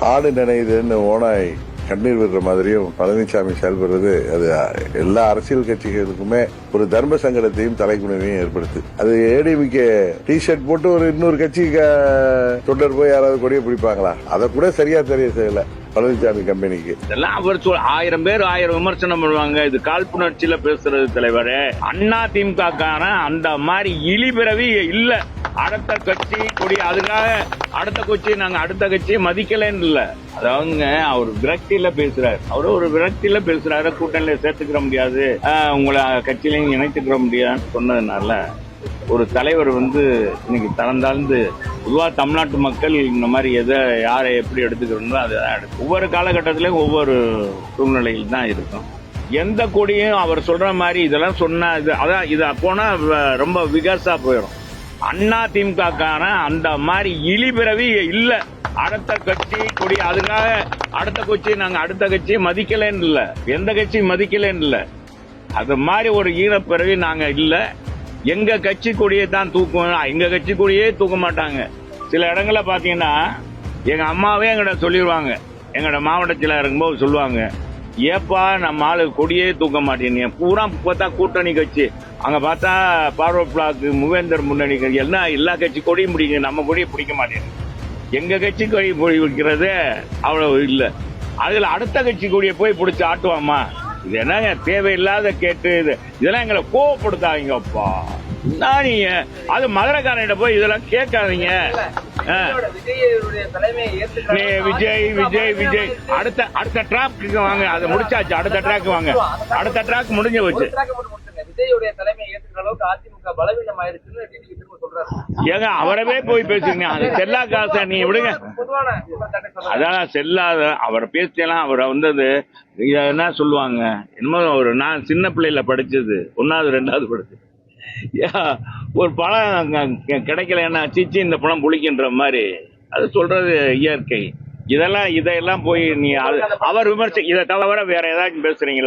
ஆடு நினைதுன்னு ஓனாய் கண்ணீர் விடுற மாதிரியும் பழனிசாமி செயல்படுறது அது எல்லா அரசியல் கட்சிகளுக்குமே ஒரு தர்ம சங்கடத்தையும் தலைக்குணவையும் ஏற்படுத்து. அது ஏடிஎம்கே டி-ஷர்ட் போட்டு ஒரு இன்னொரு கட்சி தொண்டர் போய் யாராவது கொடியை பிடிப்பாங்களா? அதை கூட சரியா செய்யல பழனிசாமி கம்பெனிக்கு. இதெல்லாம் அவர் 1000 பேர் 1000 விமர்சனம் பண்ணுவாங்க. இது காழ்ப்புணர்ச்சியில பேசுறது தலைவரே. அண்ணா திமுக அந்த மாதிரி இழிபிறவி இல்ல. அடுத்த கட்சி கொடி அதுக்காக அடுத்த கட்சி நாங்க அடுத்த கட்சியை மதிக்கலன்னு இல்ல. அதாவதுங்க அவர் விரக்தியில பேசுறாரு. அவரு ஒரு விரக்தியில பேசுறாரு. கூட்டணியில சேர்த்துக்கிற முடியாது, உங்களை கட்சியிலையும் இணைத்துக்கிற முடியாதுன்னு சொன்னதுனால ஒரு தலைவர் இன்னைக்கு தளர்ந்தாழ்ந்து பொதுவா தமிழ்நாட்டு மக்கள் இந்த மாதிரி எதை யாரை எப்படி எடுத்துக்கிறோமோ அதுதான் எடுக்கும். ஒவ்வொரு காலகட்டத்திலையும் ஒவ்வொரு சூழ்நிலையில் தான் இருக்கும். எந்த கொடியும் அவர் சொல்ற மாதிரி இதெல்லாம் சொன்னா அதான் இது போனா ரொம்ப விகாசா போயிடும். அண்ணா திமுக அந்த மாதிரி இழிபிறவி இல்ல. அடுத்த கட்சி கொடி அதுக்காக அடுத்த கட்சி நாங்க அடுத்த கட்சியை மதிக்கலன்னு இல்ல, எந்த கட்சியும் மதிக்கலன்னு இல்ல. அது மாதிரி ஒரு ஈழப்பிறவி நாங்க இல்ல. எங்க கட்சி கொடியை தான் தூக்குவோம், எங்க கட்சி கொடியே தூக்க மாட்டாங்க. சில இடங்கள்ல பாத்தீங்கன்னா எங்க அம்மாவே எங்கிட்ட சொல்லிடுவாங்க, எங்கட மாவட்ட செயலர் இருக்கும்போது சொல்லுவாங்க, ஏப்பா நம்ம ஆளு கொடியே தூக்க மாட்டேங்க. பூரா பார்த்தா கூட்டணி கட்சி, அங்க பார்த்தா பார்வர்ட் பிளாக் மூவேந்தர் முன்னணி கட்சி எல்லாம் எல்லா கட்சி கொடியும் பிடிக்கும், நம்ம கொடியை பிடிக்க மாட்டேங்க. எங்க கட்சி கொடி பிடிக்கிறது அவ்வளவு இல்ல. அதுல அடுத்த கட்சி கொடியை போய் பிடிச்சி ஆட்டுவாமா? இது என்னங்க தேவையில்லாத கேட்டு இதெல்லாம் எங்களை கோவப்படுத்தாதீங்கப்பா. நீங்க அது மதுரைக்காரன் போய் இதெல்லாம் கேட்காதீங்க. விஜய் விஜய் விஜய் அடுத்த ட்ராக் வாங்க, அதை முடிச்சாச்சு. அடுத்த ட்ராக் வாங்க, அடுத்த ட்ராக் முடிஞ்சு வச்சு. ஏங்க அவரவே போய் பேசுங்க, அது செல்லா காசை நீ விடுங்க. அதான் செல்லாத அவரை பேசலாம். அவரை என்ன சொல்லுவாங்க, என்னமோ நான் சின்ன பிள்ளைல படிச்சது 1வது 2வது படிச்சது, ஒரு பழம் கிடைக்கலன்னா சிச்சி இந்த பழம் புளிக்கின்ற மாதிரி அது சொல்றது இயற்கை. இதையெல்லாம் போய் நீ அவர் விமர்சனம் இதை தவிர வேற ஏதாச்சும் பேசுறீங்களா?